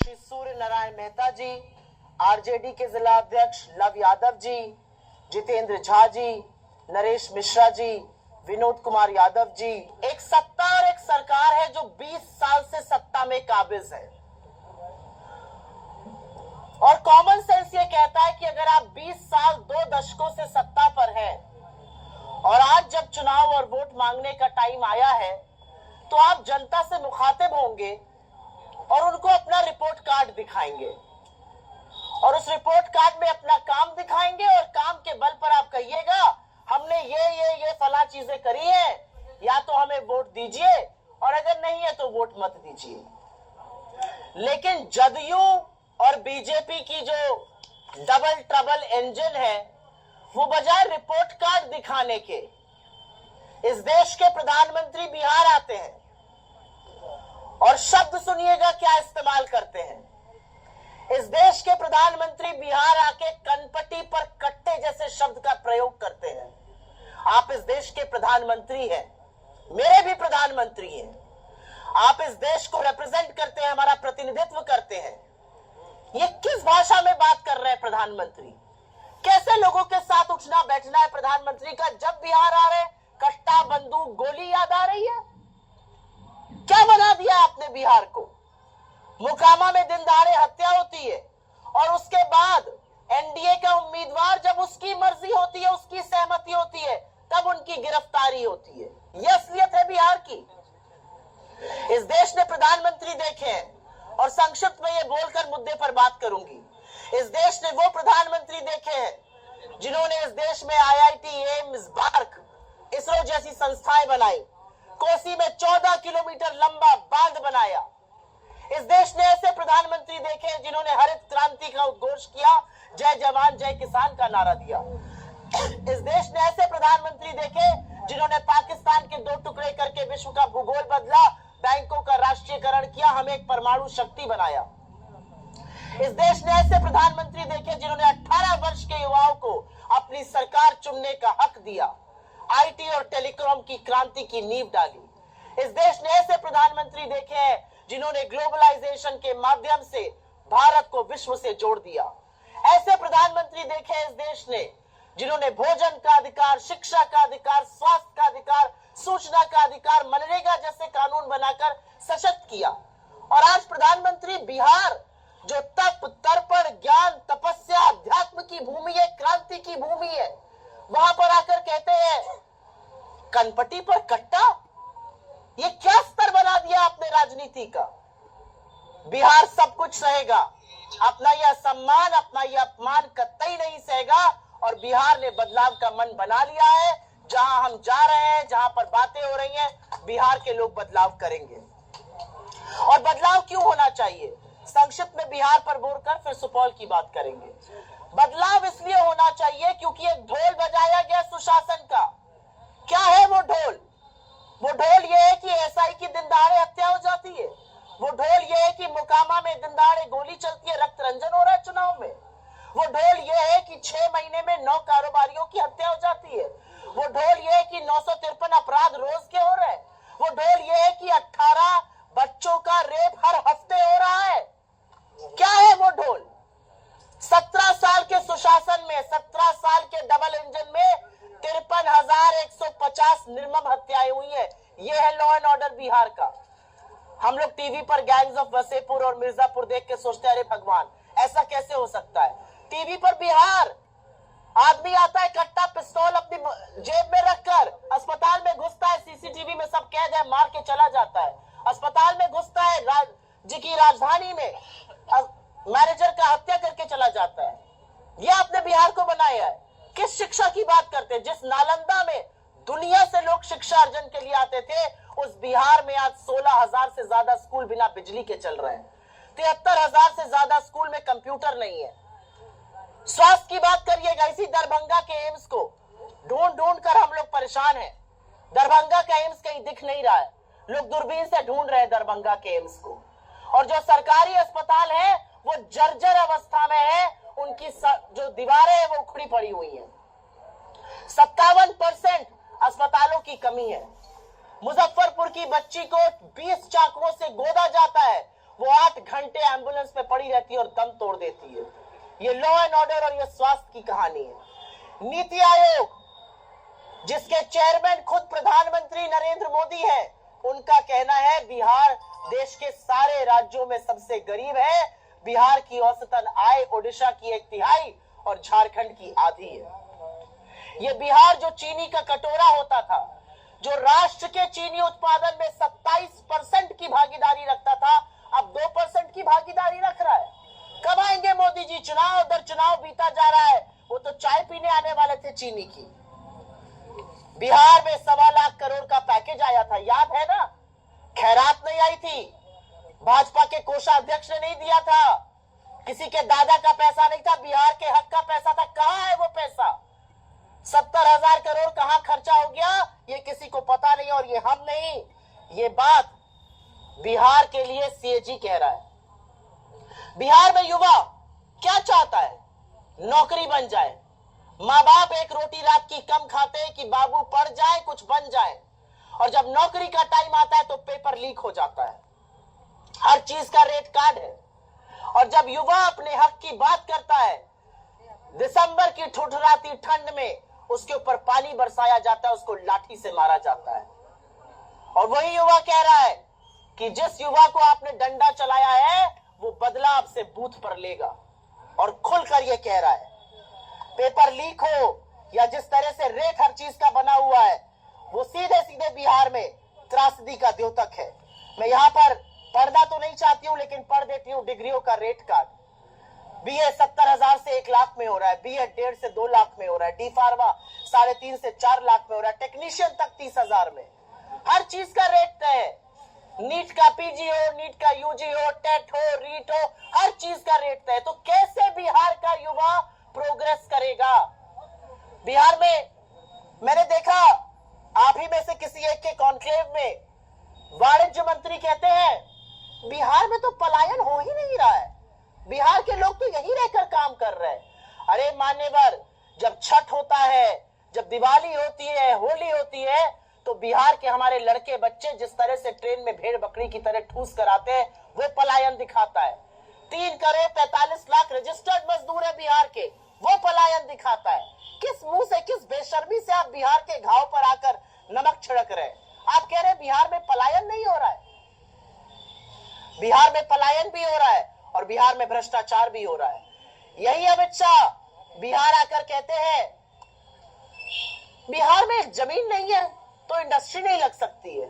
श्री सूर्य नारायण मेहता जी, RJD के जिला अध्यक्ष लव यादव जी, जितेंद्र झा जी, नरेश मिश्रा जी, विनोद कुमार यादव जी। एक सत्ता और एक सरकार है जो 20 साल से सत्ता में काबिज है और कॉमन सेंस ये कहता है कि अगर आप 20 साल 2 दशकों से सत्ता पर हैं और आज जब चुनाव और वोट मांगने का टाइम आया है तो आप जनता से मुखातिब होंगे और उनको अपना रिपोर्ट कार्ड दिखाएंगे और उस रिपोर्ट कार्ड में अपना काम दिखाएंगे और काम के बल पर आप कहिएगा हमने ये फला चीजें करी है, या तो हमें वोट दीजिए और अगर नहीं है तो वोट मत दीजिए। लेकिन जदयू और बीजेपी की जो डबल ट्रबल इंजन है वो बजाय रिपोर्ट कार्ड दिखाने के इस देश के प्रधानमंत्री बिहार आते हैं और शब्द सुनिएगा क्या इस्तेमाल करते हैं। इस देश के प्रधानमंत्री बिहार आके कनपटी पर कट्टे जैसे शब्द का प्रयोग करते हैं। आप इस देश के प्रधानमंत्री हैं, मेरे भी प्रधानमंत्री हैं। आप इस देश को रिप्रेजेंट करते हैं, हमारा प्रतिनिधित्व करते हैं। ये किस भाषा में बात कर रहे हैं प्रधानमंत्री? कैसे लोगों के साथ उठना बैठना है प्रधानमंत्री का? जब बिहार आ रहे कट्टा बंदूक गोली याद आ रही है? क्या बना दिया आपने बिहार को? मोकामा में दिन दहाड़े हत्या होती है और उसके बाद एनडीए का उम्मीदवार जब उसकी मर्जी होती है, उसकी सहमति होती है, तब उनकी गिरफ्तारी होती है। यह असलियत है बिहार की। इस देश ने प्रधानमंत्री देखे हैं और संक्षिप्त में ये बोलकर मुद्दे पर बात करूंगी। इस देश ने वो प्रधानमंत्री देखे हैं जिन्होंने इस देश में आईआईटी, एम्स, बार्क, इसरो जैसी संस्थाएं बनाई, कोसी में 14 किलोमीटर लंबा बांध बनाया। इस देश ने ऐसे प्रधानमंत्री देखे जिन्होंने हरित क्रांति का उद्घोष किया, जय जवान जय किसान का नारा दिया। इस देश ने ऐसे प्रधानमंत्री देखे जिन्होंने पाकिस्तान के 2 टुकड़े करके विश्व का भूगोल बदला, बैंकों का राष्ट्रीयकरण किया, हमें एक परमाणु शक्ति बनाया। इस देश ने ऐसे प्रधानमंत्री देखे जिन्होंने 18 वर्ष के युवाओं को अपनी सरकार चुनने का हक दिया, आईटी और टेलीकॉम की क्रांति की नींव डाली। इस देश ने ऐसे प्रधानमंत्री देखे हैं जिन्होंने ग्लोबलाइजेशन के माध्यम से भारत को विश्व से जोड़ दिया। ऐसे प्रधानमंत्री देखे इस देश ने जिन्होंने भोजन का अधिकार, शिक्षा का अधिकार, स्वास्थ्य का अधिकार, सूचना का अधिकार, मनरेगा जैसे कानून बनाकर सशक्त किया। और आज प्रधानमंत्री बिहार जो तप, तर्पण, ज्ञान, तपस्या, अध्यात्म की भूमि है, क्रांति की भूमि है, वहां पर आकर कहते हैं कनपटी पर कट्टा। ये क्या स्तर बना दिया आपने राजनीति का? बिहार सब कुछ सहेगा, अपना यह सम्मान, अपना यह अपमान कतई नहीं सहेगा। और बिहार ने बदलाव का मन बना लिया है। जहां हम जा रहे हैं, जहां पर बातें हो रही हैं, बिहार के लोग बदलाव करेंगे। और बदलाव क्यों होना चाहिए? संक्षिप्त में बिहार पर बोलकर फिर सुपौल की बात करेंगे। बदलाव इसलिए होना चाहिए क्योंकि एक ढोल बजाया गया सुशासन का। क्या है वो ढोल? वो ढोल ये है कि एसआई की दिन दहाड़े हत्या हो जाती है। वो ढोल ये है कि मोकामा में दिन दहाड़े गोली चलती है, रक्त रंजन हो रहा है चुनाव में। वो ढोल ये है कि 6 महीने में 9 कारोबारियों की हत्या हो जाती है। वो ढोल ये है कि 953 अपराध रोज के हो रहे हैं। वो ढोल ये है कि 18 बच्चों का रेप हर हफ्ते हो रहा है। क्या है वो ढोल? 17 साल के सुशासन में, 17 साल के डबल इंजन में 53,150 निर्मम हत्याएं हुई है। ये है लॉ एंड ऑर्डर बिहार का। हम लोग टीवी पर गैंग्स ऑफ वसेपुर और मिर्जापुर देख के सोचते हैं अरे भगवान ऐसा कैसे हो सकता है। टीवी पर बिहार आदमी आता है कट्टा पिस्तौल अपनी जेब में रखकर, अस्पताल में घुसता है, सीसीटीवी में सब कैद है, मार के चला जाता है। अस्पताल में घुसता है, राज्य की राजधानी में मैनेजर का हत्या करके चला जाता है। यह आपने बिहार को बनाया है। किस शिक्षा की बात करते हैं? जिस नालंदा में दुनिया से लोग शिक्षा अर्जन के लिए आते थे, उस बिहार में आज 16,000 से ज्यादा स्कूल बिना बिजली के चल रहे हैं। 73,000 से ज्यादा स्कूल में कंप्यूटर नहीं है। स्वास्थ्य की बात करिएगा, इसी दरभंगा के एम्स को ढूंढ ढूंढ कर हम लोग परेशान हैं। दरभंगा का एम्स कहीं दिख नहीं रहा है, लोग दूरबीन से ढूंढ रहे हैं दरभंगा के एम्स को। और जो सरकारी अस्पताल है वो जर्जर अवस्था में है, उनकी जो दीवारें हैं वो उखड़ी पड़ी हुई है। 57% अस्पतालों की कमी है। मुजफ्फरपुर की बच्ची को 20 चाकुओं से गोदा जाता है, वो 8 घंटे एम्बुलेंस पे पड़ी रहती है और दम तोड़ देती है। ये लॉ एंड ऑर्डर और ये स्वास्थ्य की कहानी है। नीति आयोग जिसके चेयरमैन खुद प्रधानमंत्री नरेंद्र मोदी है, उनका कहना है बिहार देश के सारे राज्यों में सबसे गरीब है। बिहार की औसतन आय ओडिशा की 1/3 और झारखंड की आधी है। ये बिहार जो चीनी का कटोरा होता था, जो राष्ट्र के चीनी उत्पादन में 27% की भागीदारी रखता था, अब 2% की भागीदारी रख रहा है। कब आएंगे मोदी जी? चुनाव दर चुनाव बीता जा रहा है। वो तो चाय पीने आने वाले थे चीनी की। बिहार में 1.25 लाख करोड़ का पैकेज आया था, याद है ना? खैरात नहीं आई थी, भाजपा के कोषाध्यक्ष ने नहीं दिया था, किसी के दादा का पैसा नहीं था, बिहार के हक का पैसा था। कहां है वो पैसा? 70,000 करोड़ कहां खर्चा हो गया, ये किसी को पता नहीं। और ये हम नहीं, ये बात बिहार के लिए सीएजी कह रहा है। बिहार में युवा क्या चाहता है? नौकरी बन जाए। माँ बाप एक रोटी रात की कम खाते हैं कि बाबू पढ़ जाए, कुछ बन जाए। और जब नौकरी का टाइम आता है तो पेपर लीक हो जाता है, हर चीज का रेट कार्ड है। और जब युवा अपने हक की बात करता है, दिसंबर की ठुठुराती ठंड में उसके ऊपर पानी बरसाया जाता है, उसको लाठी से मारा जाता है। और वही युवा कह रहा है कि जिस युवा को आपने डंडा चलाया है वो बदला आपसे बूथ पर लेगा। और खुलकर ये कह रहा है पेपर लीक हो या जिस तरह से रेट हर चीज का बना हुआ है, वो सीधे सीधे बिहार में त्रासदी का द्योतक है। मैं यहाँ पर पढ़ना तो नहीं चाहती हूँ, लेकिन पढ़ देती हूँ डिग्रियों का रेट कार्ड। बीए 70,000 से 1 लाख में हो रहा है, बीए 1.5 से 2 लाख में हो रहा है, डी फार्मा 3.5 से 4 लाख में हो रहा है, टेक्नीशियन तक 30,000 में। हर चीज का रेट तय है। नीट का पीजी हो, नीट का यूजी हो, टेट हो, रीट हो, हर चीज का रेट तय है। तो कैसे बिहार का युवा प्रोग्रेस करेगा? बिहार में मैंने देखा, आप ही में से किसी एक के कॉन्क्लेव में वाणिज्य मंत्री कहते हैं बिहार में तो पलायन हो ही नहीं रहा है, बिहार के लोग तो यही रहकर काम कर रहे हैं। अरे मान्यवर, जब छठ होता है, जब दिवाली होती है, होली होती है, तो बिहार के हमारे लड़के बच्चे जिस तरह से ट्रेन में भेड़ बकरी की तरह ठूस कर आते हैं, वो पलायन दिखाता है। 3 करोड़ 45 लाख रजिस्टर्ड मजदूर है बिहार के, वो पलायन दिखाता है। किस मुंह से, किस बेशर्मी से आप बिहार के घाव पर आकर नमक छिड़क रहे हैं? आप कह रहे हैं बिहार में पलायन नहीं हो रहा है। बिहार में पलायन भी हो रहा है और बिहार में भ्रष्टाचार भी हो रहा है। यही अमित शाह बिहार आकर कहते हैं बिहार में जमीन नहीं है तो इंडस्ट्री नहीं लग सकती है,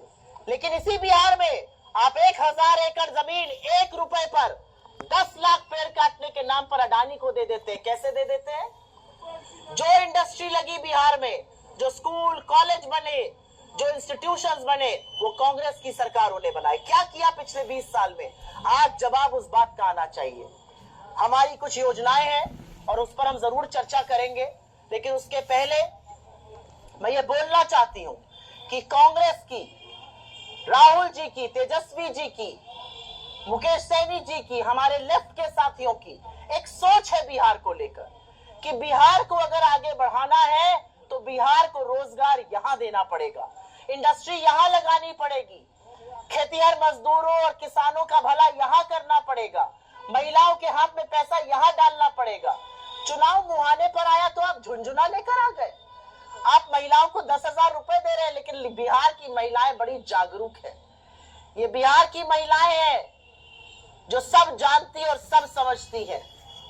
लेकिन इसी बिहार में आप 1000 एकड़ जमीन 1 रुपए पर 10 लाख पेड़ काटने के नाम पर अडानी को दे देते हैं। कैसे दे देते हैं? जो इंडस्ट्री लगी बिहार में, जो स्कूल कॉलेज बने, जो इंस्टीट्यूशंस बने, वो कांग्रेस की सरकारों ने बनाए। क्या किया पिछले 20 साल में? आज जवाब उस बात का आना चाहिए। हमारी कुछ योजनाएं हैं और उस पर हम जरूर चर्चा करेंगे, लेकिन उसके पहले मैं ये बोलना चाहती हूं कि कांग्रेस की, राहुल जी की, तेजस्वी जी की, मुकेश सैनी जी की, हमारे लेफ्ट के साथियों की एक सोच है बिहार को लेकर कि बिहार को अगर आगे बढ़ाना है तो बिहार को रोजगार यहां देना पड़ेगा, इंडस्ट्री यहां लगानी पड़ेगी, खेतीहर मजदूरों और किसानों का भला यहां करना पड़ेगा, महिलाओं के हाथ में पैसा यहां डालना पड़ेगा। चुनाव मुहाने पर आया तो आप झुंझुना लेकर आ गए। आप महिलाओं को 10,000 रुपए दे रहे हैं, लेकिन बिहार की महिलाएं बड़ी जागरूक है। ये बिहार की महिलाएं हैं जो सब जानती और सब समझती है,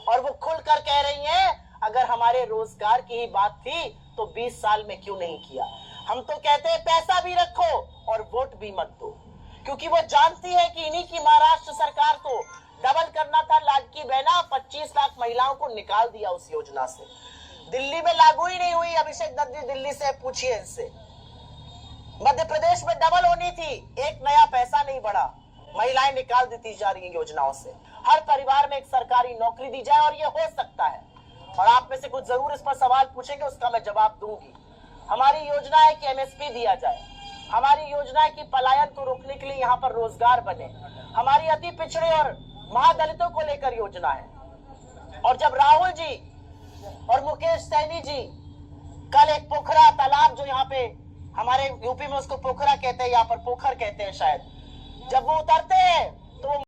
और वो खुलकर कह रही हैं अगर हमारे रोजगार की ही बात थी तो 20 साल में क्यों नहीं किया। हम तो कहते हैं पैसा भी रखो और वोट भी मत दो, क्योंकि वो जानती है कि इन्हीं की महाराष्ट्र सरकार को डबल करना था लाडकी बहना, 25 लाख महिलाओं को निकाल दिया उस योजना से। दिल्ली में लागू ही नहीं हुई। अभिषेक दत्त दिल्ली से पूछिए इनसे। मध्य प्रदेश में डबल होनी थी, एक नया पैसा नहीं बढ़ा, महिलाएं निकाल दी जा रही योजनाओं से। हर परिवार में एक सरकारी नौकरी दी जाए और ये हो सकता है। और आप में से कुछ जरूर इस पर सवाल पूछेंगे, उसका मैं जवाब दूंगी। हमारी योजना है कि एमएसपी दिया जाए, हमारी योजना है कि पलायन को रोकने के लिए यहाँ पर रोजगार बने, हमारी अति पिछड़े और महादलितों को लेकर योजना है। और जब राहुल जी और मुकेश सैनी जी कल एक पोखरा तालाब, जो यहाँ पे हमारे यूपी में उसको पोखरा कहते हैं, यहाँ पर पोखर कहते हैं शायद, जब वो उतरते हैं तो